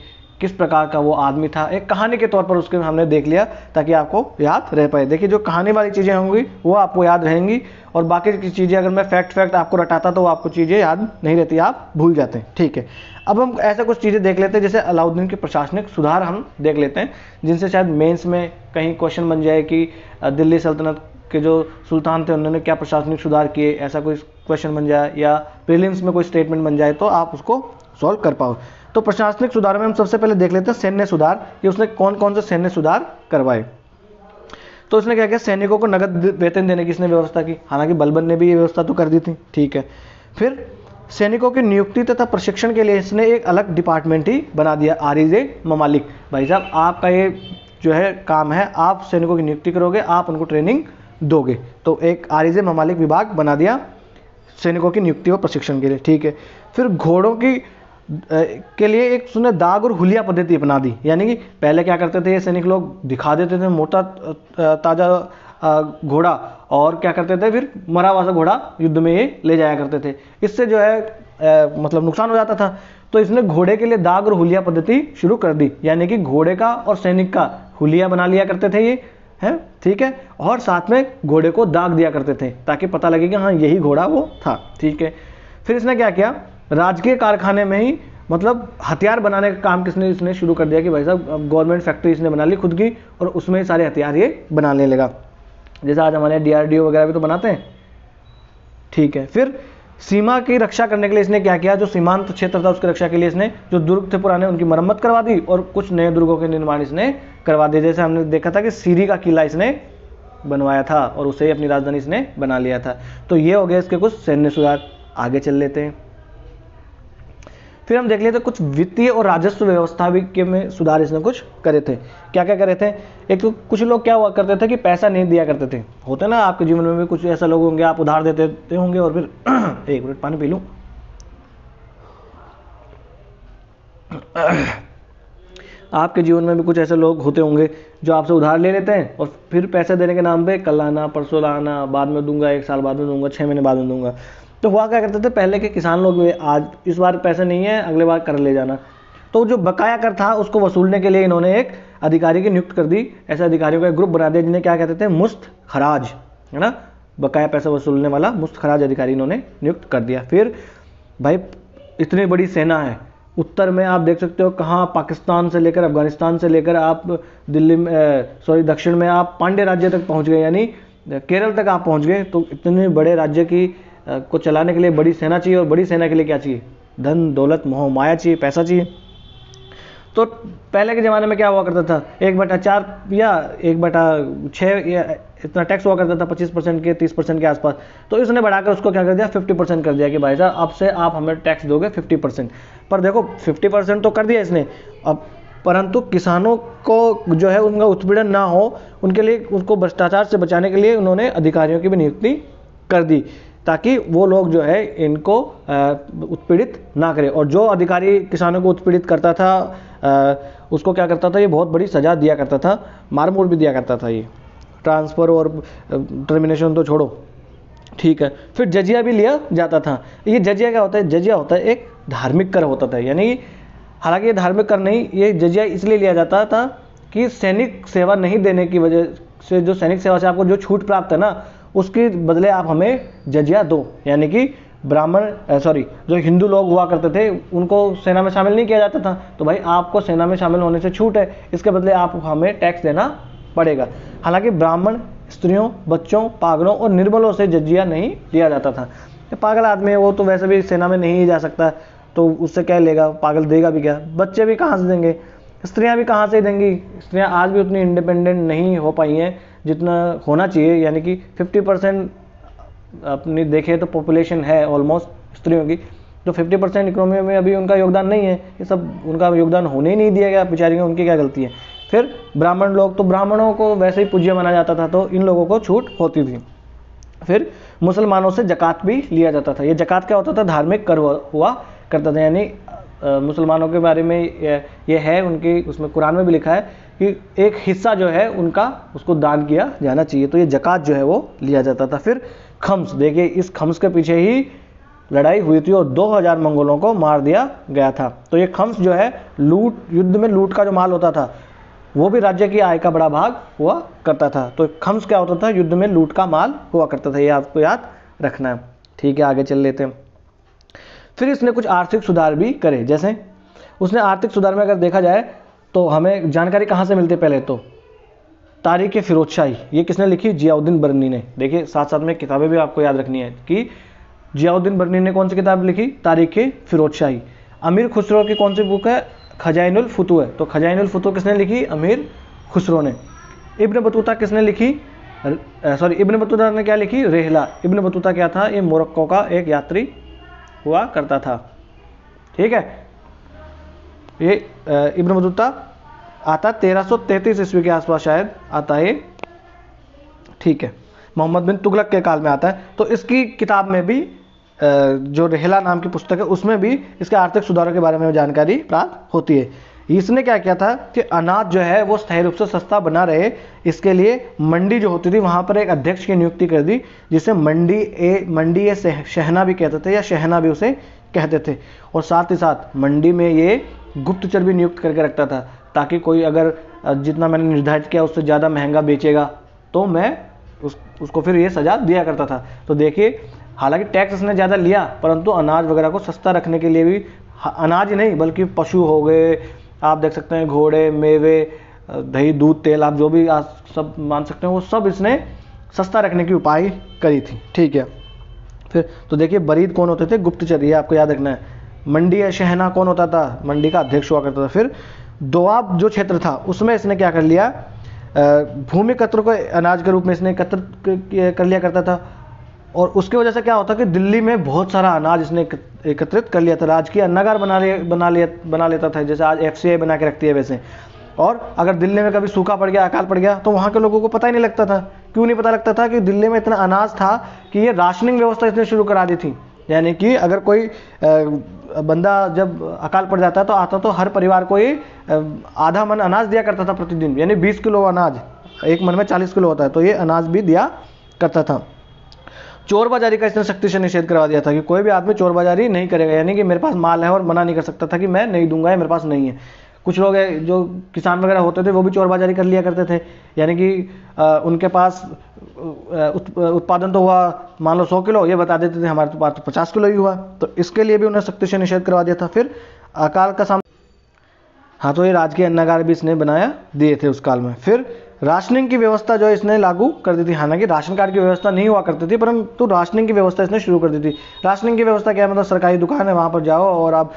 किस प्रकार का वो आदमी था, एक कहानी के तौर पर उसके हमने देख लिया ताकि आपको याद रह पाए। देखिए जो कहानी वाली चीज़ें होंगी वो आपको याद रहेंगी, और बाकी की चीज़ें अगर मैं फैक्ट आपको रटाता तो वो आपको चीज़ें याद नहीं रहती, आप भूल जाते हैं। ठीक है, अब हम ऐसे कुछ चीज़ें देख लेते हैं, जैसे अलाउद्दीन के प्रशासनिक सुधार हम देख लेते हैं, जिनसे शायद मेंस में कहीं क्वेश्चन बन जाए कि दिल्ली सल्तनत के जो सुल्तान थे उन्होंने क्या प्रशासनिक सुधार किए, ऐसा कोई क्वेश्चन बन जाए, या प्रीलिम्स में कोई स्टेटमेंट बन जाए तो आप उसको सॉल्व कर पाओ। तो प्रशासनिक सुधार में हम सबसे पहले देख लेते हैं सैन्य सुधार, कि उसने कौन कौन से सैन्य सुधार करवाए। तो उसने क्या किया, सैनिकों को नगद वेतन देने की इसने व्यवस्था की, हालांकि बलबन ने भी ये व्यवस्था तो कर दी थी। ठीक है, फिर सैनिकों की नियुक्ति तथा प्रशिक्षण के लिए इसने एक अलग डिपार्टमेंट ही बना दिया, आरिज़े ममालिक। भाई साहब आपका ये जो है काम है, आप सैनिकों की नियुक्ति करोगे, आप उनको ट्रेनिंग दोगे। तो एक आरिज़े ममालिक विभाग बना दिया सैनिकों की नियुक्ति और प्रशिक्षण के लिए। ठीक है, फिर घोड़ों की के लिए एक सुने दाग और हुलिया पद्धति अपना दी, यानी कि पहले क्या करते थे ये सैनिक लोग, दिखा देते थे मोटा ताज़ा घोड़ा, और क्या करते थे फिर मरा हुआ सा घोड़ा युद्ध में ये ले जाया करते थे। इससे जो है मतलब नुकसान हो जाता था। तो इसने घोड़े के लिए दाग और हुलिया पद्धति शुरू कर दी, यानी कि घोड़े का और सैनिक का हुलिया बना लिया करते थे ये है। ठीक है, और साथ में घोड़े को दाग दिया करते थे ताकि पता लगे कि हाँ यही घोड़ा वो था। ठीक है, फिर इसने क्या किया, राजकीय कारखाने में ही मतलब हथियार बनाने का काम इसने शुरू कर दिया कि भाई साहब गवर्नमेंट फैक्ट्री इसने बना ली खुद की, और उसमें सारे हथियार ये बनाने लगा, जैसे आज हमारे DRDO वगैरह भी तो बनाते हैं। ठीक है, फिर सीमा की रक्षा करने के लिए इसने क्या किया, जो सीमांत क्षेत्र था उसकी रक्षा के लिए इसने जो दुर्ग थे पुराने उनकी मरम्मत करवा दी, और कुछ नए दुर्गों के निर्माण इसने करवा दिए। जैसे हमने देखा था कि सीरी का किला इसने बनवाया था और उसे ही अपनी राजधानी इसने बना लिया था। तो ये हो गया इसके कुछ सैन्य सुधार। आगे चल लेते हैं, फिर हम देख लेते हैं कुछ वित्तीय और राजस्व व्यवस्था भी के में सुधार इसने कुछ करे थे। क्या क्या करे थे, एक तो कुछ लोग क्या हुआ करते थे कि पैसा नहीं दिया करते थे, होते ना आपके जीवन में भी कुछ ऐसा लोग होंगे, आप उधार देते होंगे और फिर एक मिनट पानी पी लूं। आपके जीवन में भी कुछ ऐसे लोग होते होंगे जो आपसे उधार ले लेते हैं और फिर पैसे देने के नाम पे कल आना, परसों लाना, बाद में दूंगा, 1 साल बाद में दूंगा, 6 महीने बाद में दूंगा। तो हुआ क्या करते थे पहले के किसान लोग, आज इस बार पैसे नहीं है अगले बार कर ले जाना। तो जो बकाया कर था उसको वसूलने के लिए इन्होंने एक अधिकारी की नियुक्त कर दी। ऐसे अधिकारियों का एक ग्रुप बना दिया जिन्हें क्या कहते थे, मुस्त खराज, है ना, बकाया पैसा वसूलने वाला मुस्त खराज अधिकारी इन्होंने नियुक्त कर दिया। फिर भाई इतनी बड़ी सेना है, उत्तर में आप देख सकते हो कहाँ, पाकिस्तान से लेकर अफगानिस्तान से लेकर आप दिल्ली में दक्षिण में आप पांड्य राज्य तक पहुँच गए, यानी केरल तक आप पहुँच गए। तो इतने बड़े राज्य की को चलाने के लिए बड़ी सेना चाहिए, और बड़ी सेना के लिए क्या चाहिए, धन दौलत मोह माया चाहिए, पैसा चाहिए। तो पहले के ज़माने में क्या हुआ करता था, 1/4 या 1/6 या इतना टैक्स हुआ करता था 25% के 30% के आसपास। तो इसने बढ़ाकर उसको क्या कर दिया 50% कर दिया कि भाई साहब अब से आप हमें टैक्स दोगे 50%। पर देखो 50% तो कर दिया इसने अब, परंतु किसानों को जो है उनका उत्पीड़न ना हो उनके लिए, उसको भ्रष्टाचार से बचाने के लिए उन्होंने अधिकारियों की भी नियुक्ति कर दी ताकि वो लोग जो है इनको उत्पीड़ित ना करें। और जो अधिकारी किसानों को उत्पीड़ित करता था उसको क्या करता था, ये बहुत बड़ी सज़ा दिया करता था, मार मूर भी दिया करता था। ये ट्रांसफ़र और टर्मिनेशन तो छोड़ो, ठीक है। फिर जजिया भी लिया जाता था। ये जजिया क्या होता है, जजिया होता है एक धार्मिक कर होता था, यानी हालांकि ये धार्मिक कर नहीं, ये जजिया इसलिए लिया जाता था कि सैनिक सेवा नहीं देने की वजह से, जो सैनिक सेवा से आपको जो छूट प्राप्त है ना, उसके बदले आप हमें जजिया दो। यानी कि जो हिंदू लोग हुआ करते थे उनको सेना में शामिल नहीं किया जाता था, तो भाई आपको सेना में शामिल होने से छूट है, इसके बदले आप हमें टैक्स देना पड़ेगा। हालांकि ब्राह्मण, स्त्रियों, बच्चों, पागलों और निर्बलों से जजिया नहीं लिया जाता था। पागल आदमी है वो तो वैसे भी सेना में नहीं जा सकता, तो उससे क्या लेगा, पागल देगा भी क्या, बच्चे भी कहाँ से देंगे, स्त्रियां भी कहाँ से देंगी। स्त्रियां आज भी उतनी इंडिपेंडेंट नहीं हो पाई हैं जितना होना चाहिए, यानी कि 50% अपनी देखें तो पॉपुलेशन है ऑलमोस्ट स्त्रियों की, तो 50% इकोनॉमी में अभी उनका योगदान नहीं है। ये सब उनका योगदान होने ही नहीं दिया गया, बेचारियों उनकी क्या गलती है। फिर ब्राह्मण लोग, तो ब्राह्मणों को वैसे ही पूज्य माना जाता था, तो इन लोगों को छूट होती थी। फिर मुसलमानों से जकात भी लिया जाता था। ये जकात क्या होता था, धार्मिक कर हुआ करता था, यानी मुसलमानों के बारे में ये है उनकी, उसमें कुरान में भी लिखा है कि एक हिस्सा जो है उनका उसको दान किया जाना चाहिए, तो ये जकात जो है वो लिया जाता था। फिर खम्स, देखिए इस खम्स के पीछे ही लड़ाई हुई थी और 2000 मंगोलों को मार दिया गया था। तो ये खम्स जो है लूट, युद्ध में लूट का जो माल होता था वो भी राज्य की आय का बड़ा भाग हुआ करता था। तो खम्स क्या होता था, युद्ध में लूट का माल हुआ करता था, ये आपको याद रखना है, ठीक है। आगे चल लेते हैं। फिर इसने कुछ आर्थिक सुधार भी करे, जैसे उसने आर्थिक सुधार में अगर देखा जाए तो हमें जानकारी कहाँ से मिलती है, पहले तो तारीख फिरोजशाही, ये किसने लिखी, जियाउद्दीन बर्नी ने। देखिए साथ साथ में किताबें भी आपको याद रखनी है कि जियाउद्दीन बर्नी ने कौन सी किताब लिखी, तारीख फिरोजशाही। अमीर खुसरो की कौन सी बुक है, खजाइनुल फुतू है, तो खजाइनुल फुतू किसने लिखी, अमीर खुसरो ने। इब्न बतूता किसने लिखी, इब्न बतूता ने क्या लिखी, रेहला। इब्न बतूता क्या था, ये मोरक्को का एक यात्री हुआ करता था, ठीक है। ये इब्न बतूता आता 1333 ईस्वी के आसपास शायद आता है, ठीक है, मोहम्मद बिन तुगलक के काल में आता है। तो इसकी किताब में भी जो रेहला नाम की पुस्तक है उसमें भी इसके आर्थिक सुधारों के बारे में जानकारी प्राप्त होती है। इसने क्या किया था कि अनाज जो है वो स्थायी रूप से सस्ता बना रहे, इसके लिए मंडी जो होती थी वहाँ पर एक अध्यक्ष की नियुक्ति कर दी, जिसे मंडी ए शहना भी कहते थे या शहना भी उसे कहते थे। और साथ ही साथ मंडी में ये गुप्तचर भी नियुक्त करके रखता था, ताकि कोई अगर जितना मैंने निर्धारित किया उससे ज़्यादा महंगा बेचेगा तो मैं उसको फिर ये सज़ा दिया करता था। तो देखिए हालांकि टैक्स इसने ज़्यादा लिया, परंतु अनाज वगैरह को सस्ता रखने के लिए भी, अनाज ही नहीं बल्कि पशु हो गए, आप देख सकते हैं घोड़े, मेवे, दही, दूध, तेल, आप जो भी आज सब मान सकते हैं, वो सब इसने सस्ता रखने की उपाय करी थी, ठीक है। फिर तो देखिए बरीद कौन होते थे, गुप्तचर, ये आपको याद रखना है। मंडी या शहना कौन होता था, मंडी का अध्यक्ष हुआ करता था। फिर दोआब जो क्षेत्र था उसमें इसने क्या कर लिया, भूमि एकत्र को अनाज के रूप में इसने एकत्र कर लिया करता था। और उसकी वजह से क्या होता कि दिल्ली में बहुत सारा अनाज इसने एकत्रित कर लिया था, राजकीय अन्नागार बना लेता था, जैसे आज FCI बना के रखती है वैसे। और अगर दिल्ली में कभी सूखा पड़ गया, अकाल पड़ गया, तो वहाँ के लोगों को पता ही नहीं लगता था। क्यों नहीं पता लगता था, कि दिल्ली में इतना अनाज था कि ये राशनिंग व्यवस्था इसने शुरू करा दी थी। यानी कि अगर कोई बंदा जब अकाल पड़ जाता तो आता तो हर परिवार को ये आधा मन अनाज दिया करता था प्रतिदिन, यानी 20 किलो अनाज, एक मन में 40 किलो होता है, तो ये अनाज भी दिया करता था। चोर बाजारी का इसने सख्ती से निषेध करवा दिया था कि कोई भी आदमी चोर बाजारी नहीं करेगा, यानी कि मेरे पास माल है और मना नहीं कर सकता था कि मैं नहीं दूंगा या मेरे पास नहीं है। कुछ लोग जो किसान वगैरह होते थे वो भी चोर बाजारी कर लिया करते थे, यानी कि उनके पास उत्पादन तो हुआ मान लो 100 किलो, ये बता देते थे हमारे पास तो 50 किलो ही हुआ, तो इसके लिए भी उन्हें सख्ती से निषेध करवा दिया था। फिर अकाल का सामना, हाँ, तो ये राजकीय अन्नागार भी इसने बनाया दिए थे उस काल में। फिर राशनिंग की व्यवस्था जो है इसने लागू कर दी थी। हालांकि राशन कार्ड की व्यवस्था नहीं हुआ करती थी, परंतु राशनिंग की व्यवस्था इसने शुरू कर दी थी। राशनिंग की व्यवस्था क्या है, मतलब सरकारी दुकान है, वहाँ पर जाओ और आप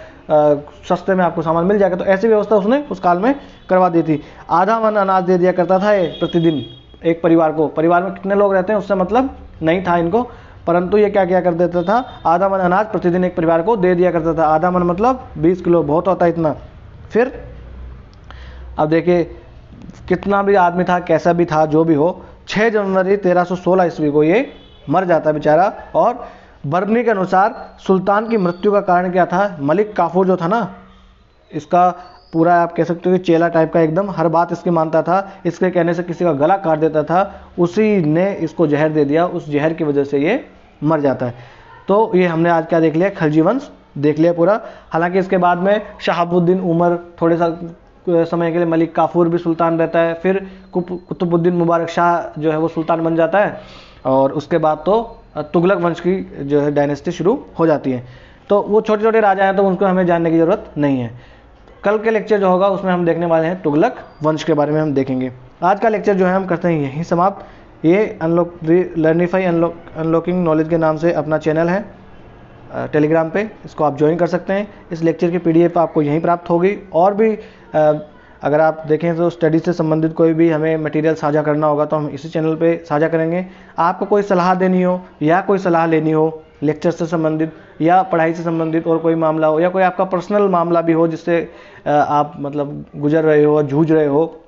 सस्ते में आपको सामान मिल जाएगा। तो ऐसी व्यवस्था उसने उस काल में करवा दी थी। आधा मन अनाज दे दिया करता था ये प्रतिदिन एक परिवार को। परिवार में कितने लोग रहते हैं उससे मतलब नहीं था इनको, परंतु ये क्या किया कर देता था, आधा मन अनाज प्रतिदिन एक परिवार को दे दिया करता था। आधा मन मतलब 20 किलो, बहुत होता है इतना। फिर अब देखिए कितना भी आदमी था, कैसा भी था, जो भी हो, 6 जनवरी 1316 ईस्वी को ये मर जाता बेचारा। और बरनी के अनुसार सुल्तान की मृत्यु का कारण क्या था, मलिक काफूर जो था ना, इसका पूरा आप कह सकते हो कि चेला टाइप का, एकदम हर बात इसकी मानता था। इसके कहने से किसी का गला काट देता था, उसी ने इसको जहर दे दिया। उस जहर की वजह से ये मर जाता है। तो ये हमने आज क्या देख लिया, खलजी वंश देख लिया पूरा। हालांकि इसके बाद में शहाबुद्दीन उमर, थोड़े सा समय के लिए मलिक काफूर भी सुल्तान रहता है। फिर कुतुबुद्दीन मुबारक शाह जो है वो सुल्तान बन जाता है। और उसके बाद तो तुगलक वंश की जो है डायनेस्टी शुरू हो जाती है। तो वो छोटे छोटे राजा हैं, तो उनको हमें जानने की ज़रूरत नहीं है। कल के लेक्चर जो होगा उसमें हम देखने वाले हैं तुगलक वंश के बारे में हम देखेंगे। आज का लेक्चर जो है हम करते हैं यहीं समाप्त। ये लर्निफाई अनलॉकिंग नॉलेज के नाम से अपना चैनल है टेलीग्राम पे, इसको आप ज्वाइन कर सकते हैं। इस लेक्चर की PDF आपको यहीं प्राप्त होगी। और भी अगर आप देखें तो स्टडी से संबंधित कोई भी हमें मटेरियल साझा करना होगा तो हम इसी चैनल पे साझा करेंगे। आपको कोई सलाह देनी हो या कोई सलाह लेनी हो लेक्चर से संबंधित या पढ़ाई से संबंधित और कोई मामला हो, या कोई आपका पर्सनल मामला भी हो जिससे आप मतलब गुजर रहे हो, जूझ रहे हो,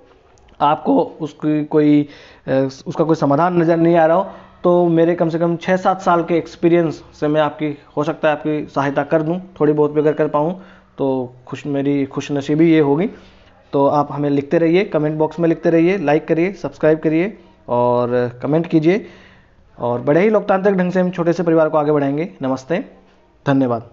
आपको उसका कोई समाधान नज़र नहीं आ रहा हो, तो मेरे कम से कम 6-7 साल के एक्सपीरियंस से मैं आपकी हो सकता है आपकी सहायता कर दूं। थोड़ी बहुत भी अगर कर पाऊँ तो मेरी खुशनसीबी ये होगी। तो आप हमें लिखते रहिए, कमेंट बॉक्स में लिखते रहिए, लाइक करिए, सब्सक्राइब करिए और कमेंट कीजिए। और बड़े ही लोकतांत्रिक ढंग से हम छोटे से परिवार को आगे बढ़ाएंगे। नमस्ते, धन्यवाद।